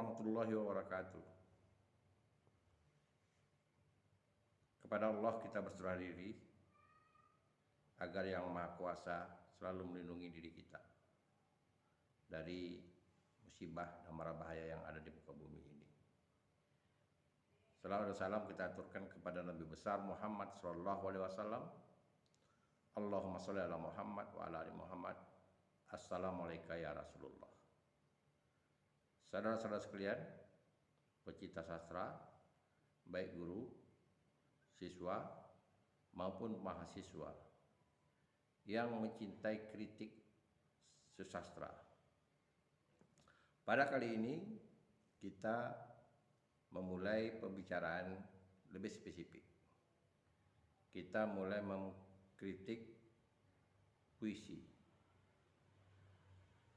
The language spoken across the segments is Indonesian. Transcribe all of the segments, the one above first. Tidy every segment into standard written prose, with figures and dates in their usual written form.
warahmatullahi wabarakatuh. Kepada Allah kita berserah diri agar Yang Maha Kuasa selalu melindungi diri kita dari musibah dan mara bahaya yang ada di muka bumi ini. Salawat dan salam kita aturkan kepada Nabi besar Muhammad sallallahu alaihi wasallam. Allahumma sholli ala Muhammad wa ala ali Muhammad. Assalamualaikum ya Rasulullah. Saudara-saudara sekalian, pecinta sastra, baik guru, siswa maupun mahasiswa yang mencintai kritik sastra. Pada kali ini kita memulai pembicaraan lebih spesifik. Kita mulai mengkritik puisi.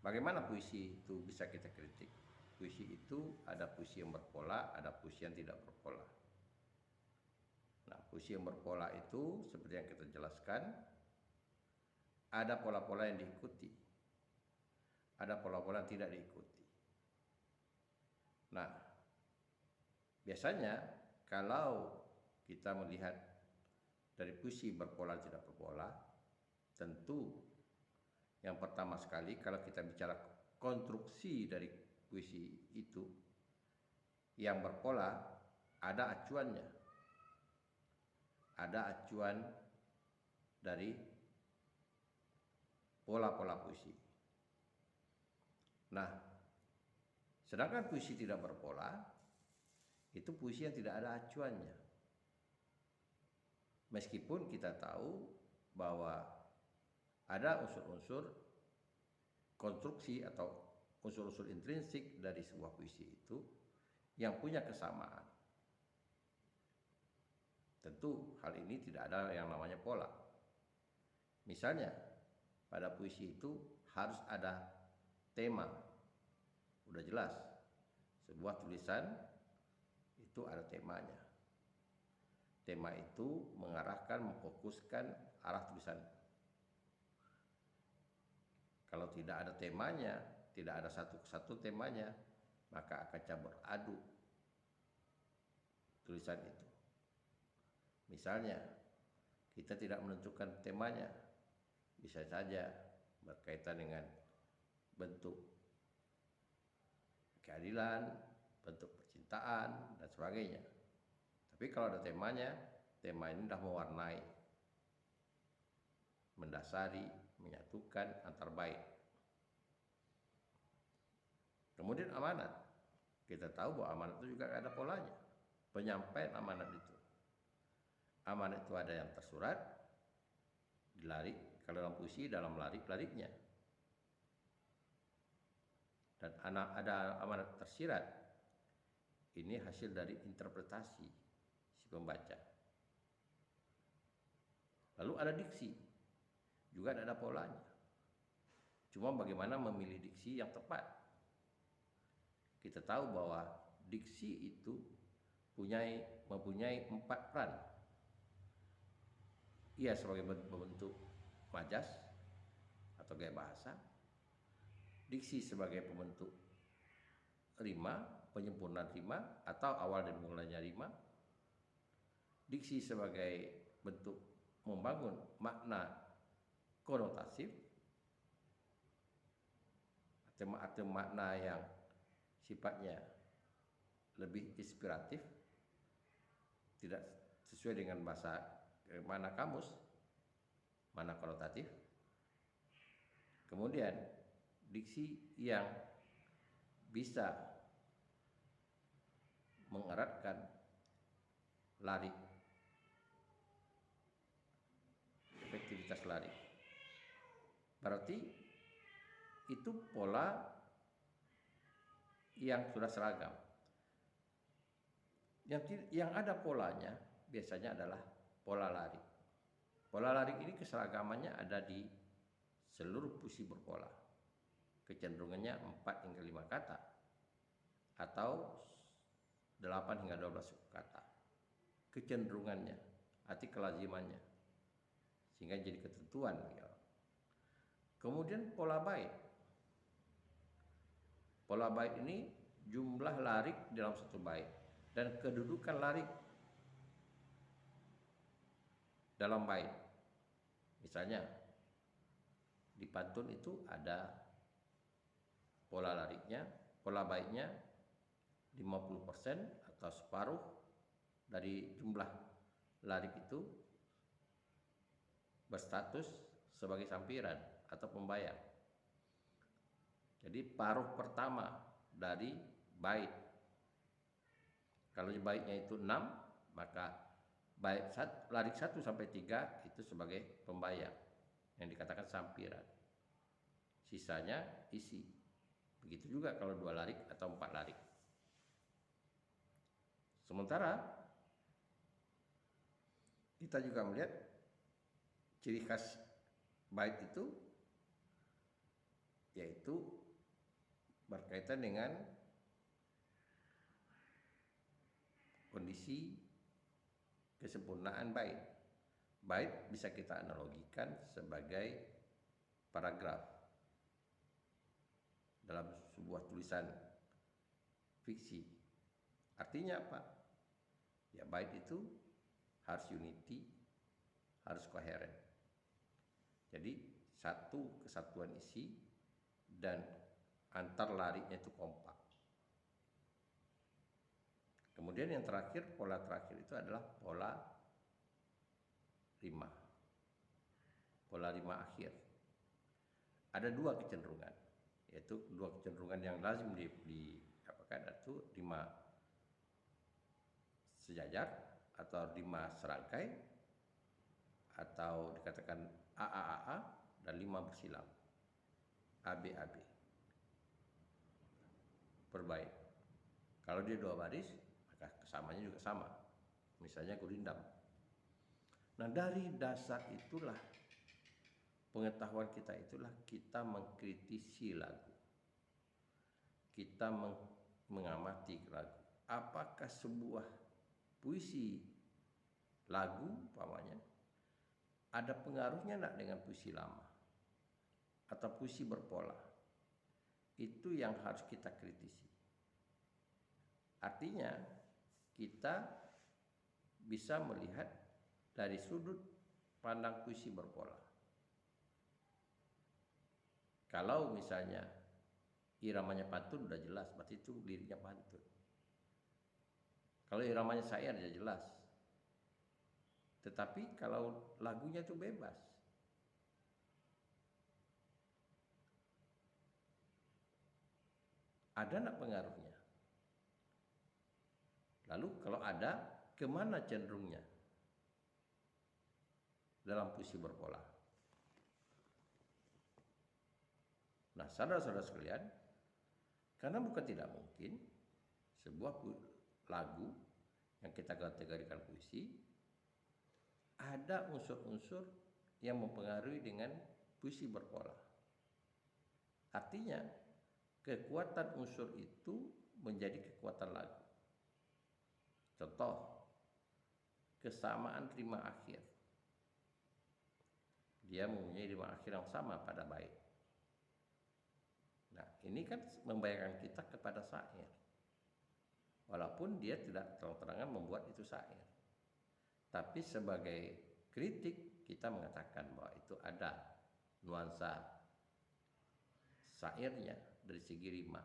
Bagaimana puisi itu bisa kita kritik? Puisi itu ada puisi yang berpola, ada puisi yang tidak berpola. Nah, puisi yang berpola itu seperti yang kita jelaskan, ada pola-pola yang diikuti, ada pola-pola yang tidak diikuti. Nah, biasanya kalau kita melihat dari puisi berpola tidak berpola, tentu yang pertama sekali kalau kita bicara konstruksi dari puisi itu yang berpola, ada acuannya, ada acuan dari pola-pola puisi. Nah, sedangkan puisi tidak berpola itu puisi yang tidak ada acuannya. Meskipun kita tahu bahwa ada unsur-unsur konstruksi atau unsur-unsur intrinsik dari sebuah puisi itu yang punya kesamaan. Tentu hal ini tidak ada yang namanya pola. Misalnya pada puisi itu harus ada tema. Udah jelas, sebuah tulisan itu ada temanya. Tema itu mengarahkan, memfokuskan arah tulisan. Kalau tidak ada temanya, tidak ada satu temanya, maka akan campur aduk tulisan itu. Misalnya, kita tidak menentukan temanya, bisa saja berkaitan dengan bentuk keadilan, bentuk percintaan, dan sebagainya. Tapi kalau ada temanya, tema ini sudah mewarnai, mendasari, menyatukan antar bait. Kemudian amanat. Kita tahu bahwa amanat itu juga ada polanya. Penyampaian amanat itu. Amanat itu ada yang tersurat, dilarik. Kalau dalam puisi, dalam larik-lariknya. Dan ada amanat tersirat. Ini hasil dari interpretasi si pembaca. Lalu ada diksi. Juga ada polanya. Cuma bagaimana memilih diksi yang tepat. Kita tahu bahwa diksi itu mempunyai 4 peran. Ia sebagai bentuk majas atau gaya bahasa. Diksi sebagai pembentuk rima, penyempurnaan rima atau awal dan mulanya rima. Diksi sebagai bentuk membangun makna konotatif atau makna yang sifatnya lebih inspiratif, tidak sesuai dengan bahasa mana kamus, mana konotatif. Kemudian diksi yang bisa mengeratkan larik, efektivitas larik. Berarti itu pola yang sudah seragam. Yang ada polanya biasanya adalah pola larik. Pola larik ini keseragamannya ada di seluruh puisi berpola. Kecenderungannya 4 hingga 5 kata atau 8 hingga 12 kata. Kecenderungannya, arti kelazimannya, sehingga jadi ketentuan. Kemudian pola bait. Pola bait ini jumlah larik dalam satu bait dan kedudukan larik dalam bait. Misalnya di pantun itu ada pola lariknya, pola baitnya 50% atau separuh dari jumlah larik itu berstatus sebagai sampiran atau pembayar. Jadi paruh pertama dari bait, kalau baitnya itu 6, maka larik 1 sampai 3 itu sebagai pembayar yang dikatakan sampiran. Sisanya isi. Begitu juga kalau 2 larik atau 4 larik. Sementara kita juga melihat ciri khas bait itu yaitu berkaitan dengan kondisi kesempurnaan bait. Bait bisa kita analogikan sebagai paragraf dalam sebuah tulisan fiksi. Artinya apa? Ya, bait itu harus unity, harus koheren. Jadi satu kesatuan isi dan antar lariknya itu kompak. Kemudian yang terakhir, pola terakhir itu adalah pola rima. Pola rima akhir. Ada 2 kecenderungan, yaitu 2 kecenderungan yang lazim diapakan, itu rima sejajar atau rima serangkai, atau dikatakan AAAA, dan 5 bersilang, ABAB per bait. Kalau dia 2 baris, maka kesamanya juga sama, misalnya gurindam. Nah, dari dasar itulah, pengetahuan kita itulah kita mengkritisi lagu, kita mengamati lagu. Apakah sebuah puisi lagu umpamanya ada pengaruhnya enggak dengan puisi lama atau puisi berpola? Itu yang harus kita kritisi. Artinya kita bisa melihat dari sudut pandang puisi berpola. Kalau misalnya iramanya pantun udah jelas, berarti itu liriknya pantun. Kalau iramanya syair ya jelas. Tetapi kalau lagunya itu bebas, ada enggak pengaruhnya? Lalu kalau ada, kemana cenderungnya dalam puisi berpola? Nah, saudara-saudara sekalian, karena bukan tidak mungkin sebuah lagu yang kita kategorikan puisi ada unsur-unsur yang mempengaruhi dengan puisi berpola. Artinya kekuatan unsur itu menjadi kekuatan lagu. Contoh, kesamaan rima akhir. Dia mempunyai rima akhir yang sama pada bait. Nah, ini kan membayangkan kita kepada syair. Walaupun dia tidak terang-terangan membuat itu syair. Tapi sebagai kritik kita mengatakan bahwa itu ada nuansa syairnya dari segi rima.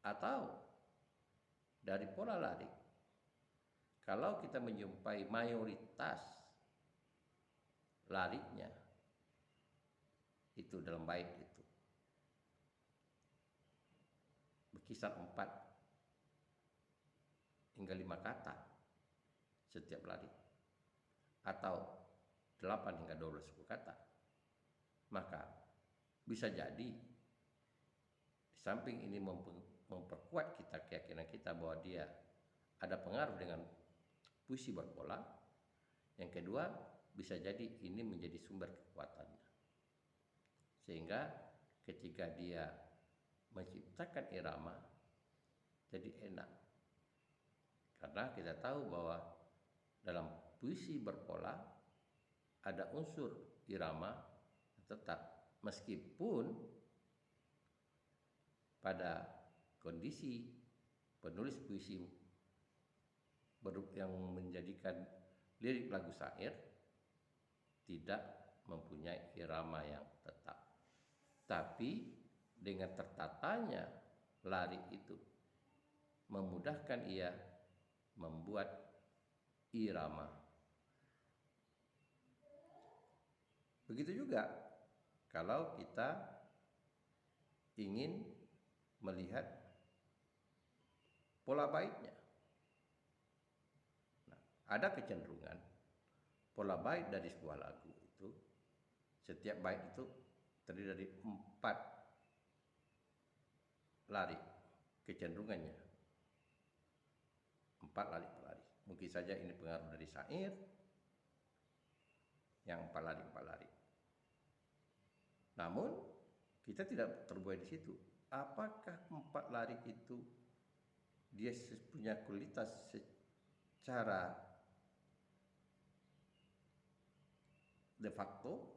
Atau dari pola larik, kalau kita menjumpai mayoritas lariknya itu dalam bait itu berkisar 4 hingga 5 kata setiap larik, atau 8 hingga 12 suku kata, maka bisa jadi di samping ini memperkuat kita keyakinan kita bahwa dia ada pengaruh dengan puisi berpola. Yang kedua, bisa jadi ini menjadi sumber kekuatannya, sehingga ketika dia menciptakan irama jadi enak, karena kita tahu bahwa dalam puisi berpola ada unsur irama tetap, meskipun pada kondisi penulis puisi yang menjadikan lirik lagu syair tidak mempunyai irama yang tetap. Tapi dengan tertatanya larik itu memudahkan ia membuat irama. Begitu juga kalau kita ingin melihat pola baitnya. Nah, ada kecenderungan pola bait dari sebuah lagu itu, setiap bait itu terdiri dari 4 larik kecenderungannya, 4 larik per larik. Mungkin saja ini pengaruh dari syair yang 4 larik. Namun kita tidak terbuai di situ. Apakah 4 larik itu dia punya kualitas secara de facto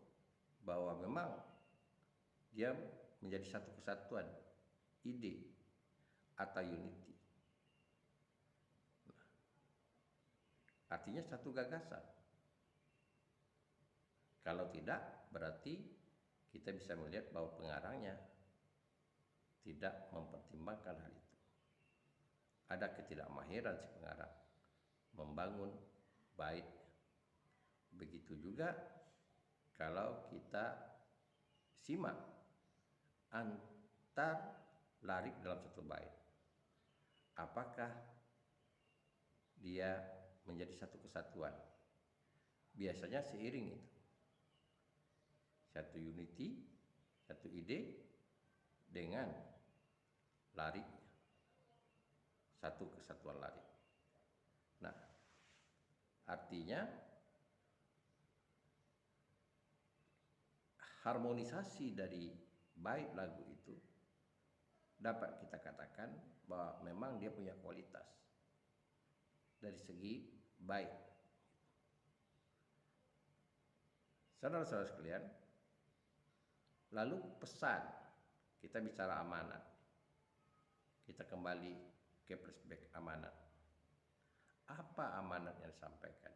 bahwa memang dia menjadi satu kesatuan ide atau unity. Nah, artinya satu gagasan. Kalau tidak, berarti kita bisa melihat bahwa pengarangnya tidak mempertimbangkan hal itu. Ada ketidakmahiran si pengarang membangun bait. Begitu juga kalau kita simak antar larik dalam satu bait. Apakah dia menjadi satu kesatuan? Biasanya seiring itu. Satu unity, satu ide dengan larik, satu kesatuan larik. Nah, artinya harmonisasi dari bait lagu itu dapat kita katakan bahwa memang dia punya kualitas dari segi bait. Saudara-saudara sekalian, lalu pesan, kita bicara amanat. Kita kembali ke flashback amanat. Apa amanat yang disampaikan?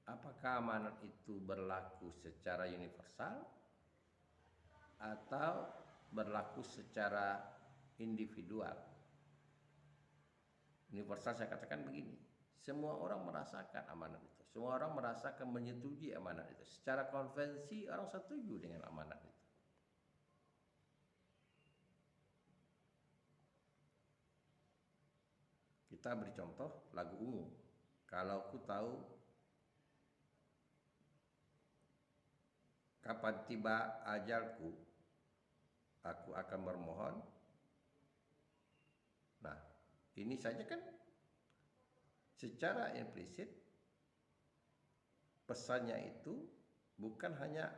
Apakah amanat itu berlaku secara universal atau berlaku secara individual? Universal saya katakan begini, semua orang merasakan amanat itu. Semua orang merasakan menyetujui amanat itu. Secara konvensi orang setuju dengan amanat itu. Kita beri contoh lagu Ungu. Kalau ku tahu kapan tiba ajalku, aku akan bermohon. Nah, ini saja kan secara implisit pesannya itu bukan hanya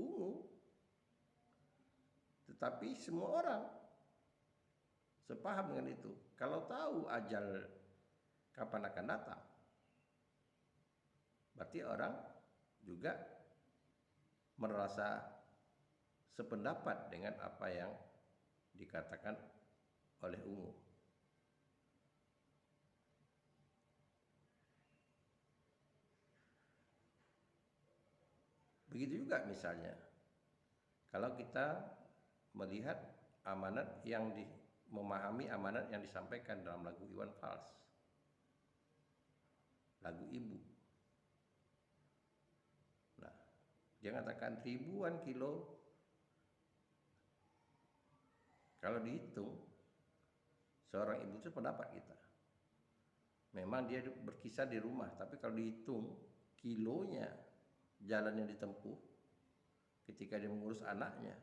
Ungu, tetapi semua orang sepaham dengan itu. Kalau tahu ajal kapan akan datang, berarti orang juga merasa sependapat dengan apa yang dikatakan oleh Ungu. Begitu juga misalnya kalau kita melihat amanat yang memahami amanat yang disampaikan dalam lagu Iwan Fals, lagu Ibu. Nah, dia katakan ribuan kilo. Kalau dihitung, seorang ibu itu pendapat kita. Memang dia berkisar di rumah, tapi kalau dihitung kilonya, jalan yang ditempuh ketika dia mengurus anaknya,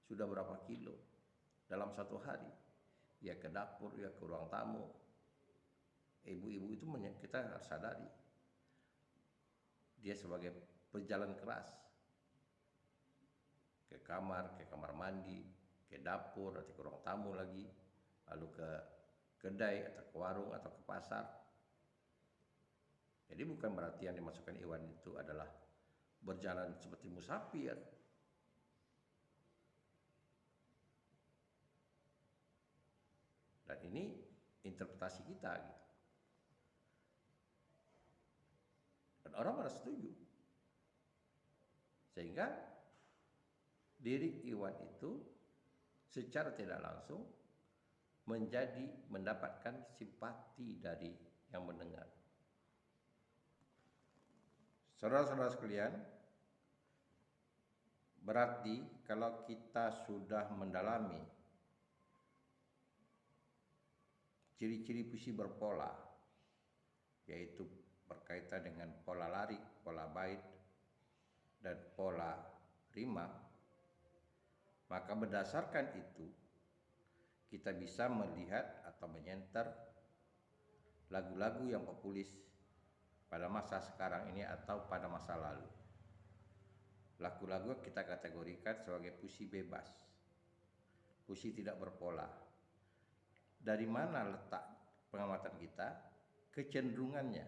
sudah berapa kilo dalam satu hari. Ya ke dapur, ya ke ruang tamu. Ibu-ibu itu kita harus sadari, dia sebagai pejalan keras ke kamar mandi, ke dapur, atau ke ruang tamu lagi, lalu ke kedai atau ke warung atau ke pasar. Jadi bukan berarti yang dimasukkan Iwan itu adalah berjalan seperti musafir. ini interpretasi kita gitu. Dan orang pada setuju. Sehingga lirik Iwan itu secara tidak langsung mendapatkan simpati dari yang mendengar. Saudara-saudara sekalian, berarti kalau kita sudah mendalami ciri-ciri puisi berpola, yaitu berkaitan dengan pola larik, pola bait, dan pola rima, maka berdasarkan itu kita bisa melihat atau menyenter lagu-lagu yang populis pada masa sekarang ini atau pada masa lalu. Lagu-lagu kita kategorikan sebagai puisi bebas, puisi tidak berpola. Dari mana letak pengamatan kita? Kecenderungannya.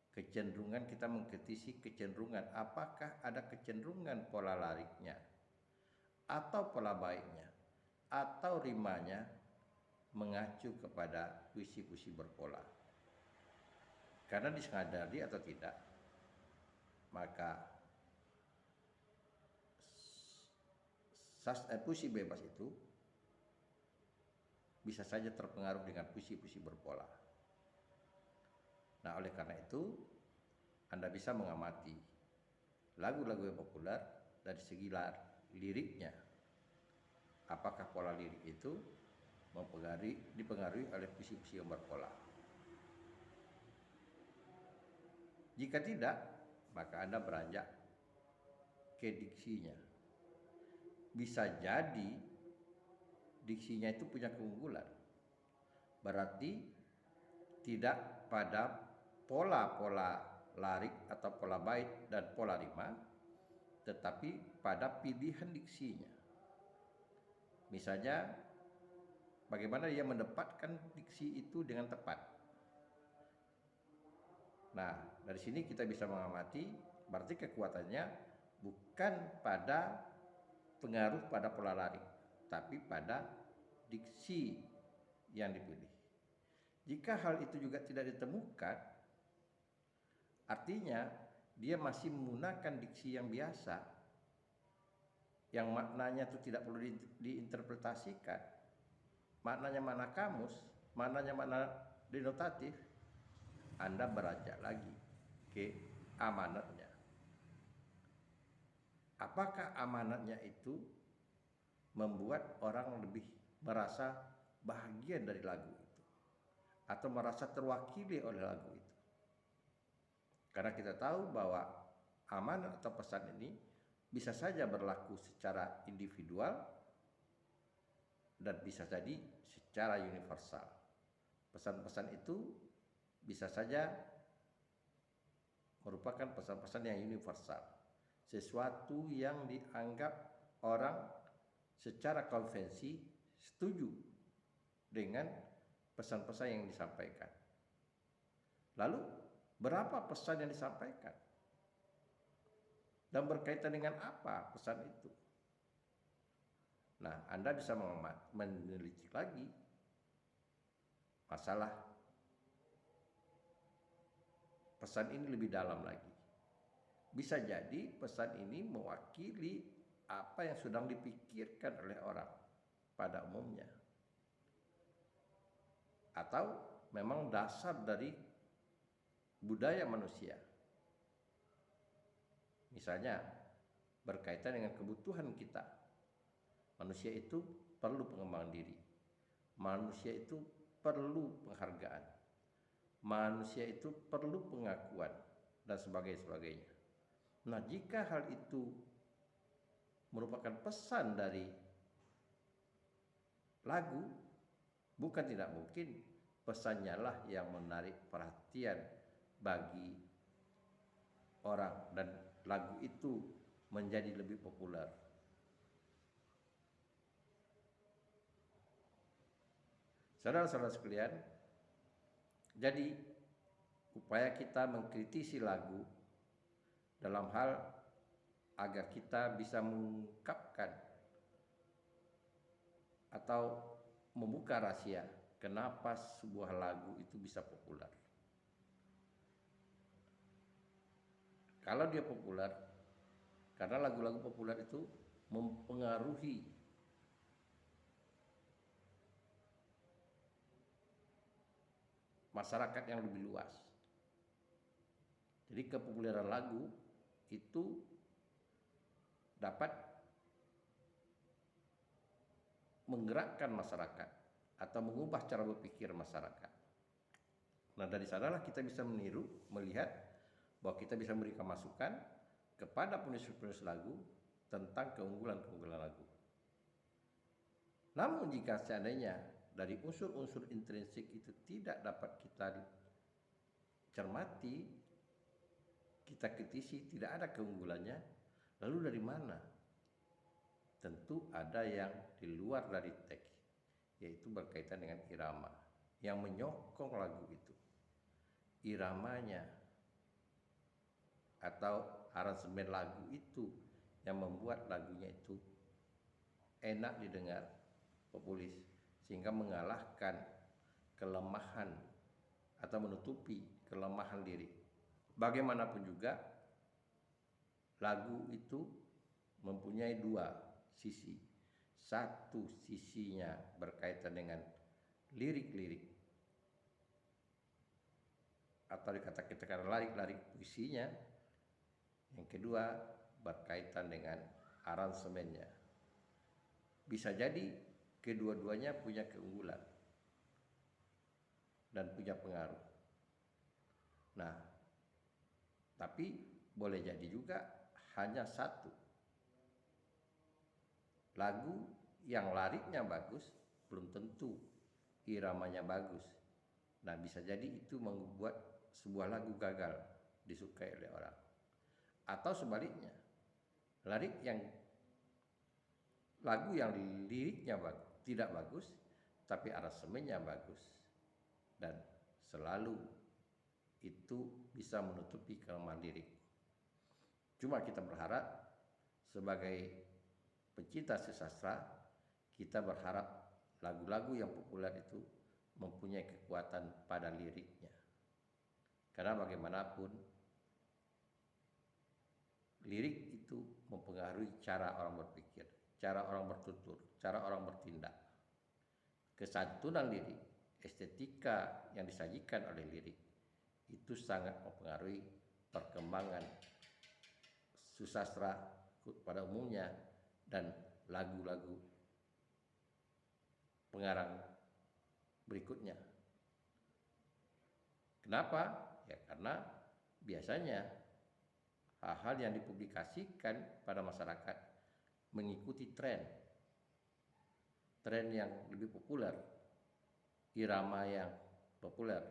Kecenderungan kita mengkritisi kecenderungan. Apakah ada kecenderungan pola lariknya atau pola baiknya atau rimanya mengacu kepada puisi-puisi berpola? Karena disadari atau tidak, maka puisi bebas itu bisa saja terpengaruh dengan puisi-puisi berpola. Nah, oleh karena itu Anda bisa mengamati lagu-lagu yang populer dari segi liriknya. Apakah pola lirik itu dipengaruhi oleh puisi-puisi yang berpola? Jika tidak, maka Anda beranjak ke diksinya. Bisa jadi diksinya itu punya keunggulan. Berarti tidak pada pola-pola larik atau pola bait dan pola rima, tetapi pada pilihan diksinya. Misalnya, bagaimana dia mendapatkan diksi itu dengan tepat. Nah, dari sini kita bisa mengamati, berarti kekuatannya bukan pada pengaruh pada pola larik, tapi pada diksi yang dipilih. Jika hal itu juga tidak ditemukan, artinya dia masih menggunakan diksi yang biasa, yang maknanya itu tidak perlu diinterpretasikan. Maknanya makna kamus, maknanya makna denotatif. Anda beranjak lagi ke amanatnya. Apakah amanatnya itu membuat orang lebih merasa bahagian dari lagu itu, atau merasa terwakili oleh lagu itu? Karena kita tahu bahwa amanat atau pesan ini bisa saja berlaku secara individual dan bisa jadi secara universal. Pesan-pesan itu bisa saja merupakan pesan-pesan yang universal, sesuatu yang dianggap orang secara konvensi setuju dengan pesan-pesan yang disampaikan. Lalu, berapa pesan yang disampaikan? Dan berkaitan dengan apa pesan itu? Nah, Anda bisa meneliti lagi masalah pesan ini lebih dalam lagi. Bisa jadi pesan ini mewakili apa yang sedang dipikirkan oleh orang pada umumnya, atau memang dasar dari budaya manusia. Misalnya berkaitan dengan kebutuhan kita. Manusia itu perlu pengembangan diri. Manusia itu perlu penghargaan. Manusia itu perlu pengakuan dan sebagainya. Nah, jika hal itu merupakan pesan dari lagu, bukan tidak mungkin pesannya lah yang menarik perhatian bagi orang dan lagu itu menjadi lebih populer. Saudara-saudara sekalian, jadi upaya kita mengkritisi lagu dalam hal agar kita bisa mengungkapkan atau membuka rahasia kenapa sebuah lagu itu bisa populer. Kalau dia populer, karena lagu-lagu populer itu mempengaruhi masyarakat yang lebih luas. Jadi kepopuleran lagu itu dapat menggerakkan masyarakat atau mengubah cara berpikir masyarakat. Nah, dari sanalah kita bisa meniru, melihat bahwa kita bisa memberikan masukan kepada penulis-penulis lagu tentang keunggulan-keunggulan lagu. Namun jika seandainya dari unsur-unsur intrinsik itu tidak dapat kita cermati, kita kritisi, tidak ada keunggulannya, lalu dari mana? Tentu ada yang di luar dari teks, yaitu berkaitan dengan irama yang menyokong lagu itu. Iramanya atau aransemen lagu itu yang membuat lagunya itu enak didengar, populis, sehingga mengalahkan kelemahan atau menutupi kelemahan lirik. Bagaimanapun juga lagu itu mempunyai dua sisi. Satu sisinya berkaitan dengan lirik-lirik atau dikatakan lirik-lirik puisinya. Yang kedua berkaitan dengan aransemennya. Bisa jadi kedua-duanya punya keunggulan dan punya pengaruh. Nah, tapi boleh jadi juga hanya satu lagu yang liriknya bagus belum tentu iramanya bagus. Nah, bisa jadi itu membuat sebuah lagu gagal disukai oleh orang. Atau sebaliknya, lagu yang liriknya tidak bagus, tapi aransemennya bagus, dan selalu itu bisa menutupi kelemahan lirik. Cuma kita berharap sebagai pencinta sastra, kita berharap lagu-lagu yang populer itu mempunyai kekuatan pada liriknya. Karena bagaimanapun lirik itu mempengaruhi cara orang berpikir, cara orang bertutur, cara orang bertindak. Kesantunan lirik, estetika yang disajikan oleh lirik itu sangat mempengaruhi perkembangan susastra pada umumnya dan lagu-lagu pengarang berikutnya. Kenapa? Ya karena biasanya hal-hal yang dipublikasikan pada masyarakat mengikuti tren yang lebih populer, irama yang populer.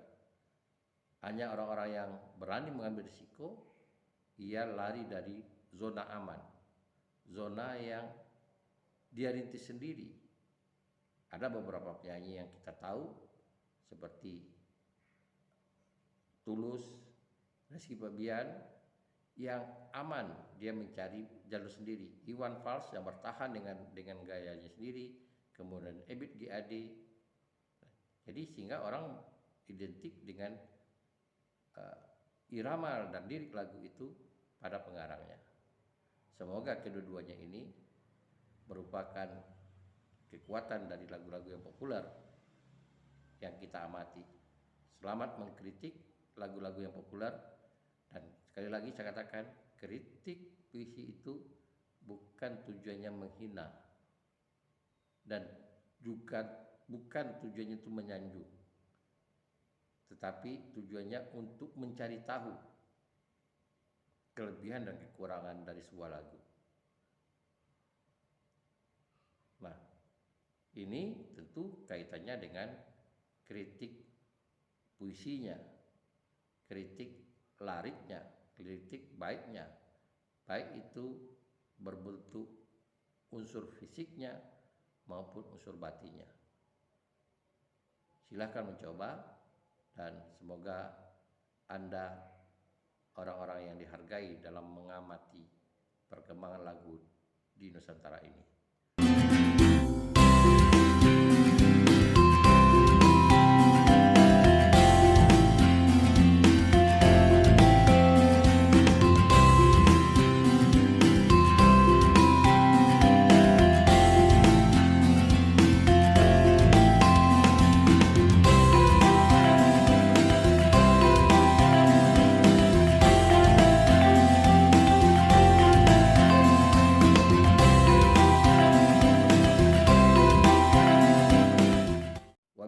Hanya orang-orang yang berani mengambil risiko, ia lari dari zona aman, zona yang dia rintis sendiri. Ada beberapa penyanyi yang kita tahu seperti Tulus, Rizky Febian yang aman, dia mencari jalur sendiri. Iwan Fals yang bertahan dengan gayanya sendiri, kemudian Ebit GAD. Jadi sehingga orang identik dengan irama dan lirik lagu itu pada pengarangnya. Semoga kedua-duanya ini merupakan kekuatan dari lagu-lagu yang populer yang kita amati. Selamat mengkritik lagu-lagu yang populer, dan sekali lagi saya katakan, kritik puisi itu bukan tujuannya menghina dan juga bukan tujuannya itu menyanjung, tetapi tujuannya untuk mencari tahu kelebihan dan kekurangan dari sebuah lagu. Nah, ini tentu kaitannya dengan kritik puisinya, kritik liriknya, kritik baiknya, baik itu berbentuk unsur fisiknya maupun unsur batinnya. Silahkan mencoba, dan semoga Anda orang-orang yang dihargai dalam mengamati perkembangan lagu di Nusantara ini.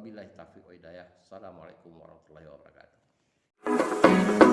Wabillahi taufiq wa hidayah. Assalamualaikum warahmatullahi wabarakatuh.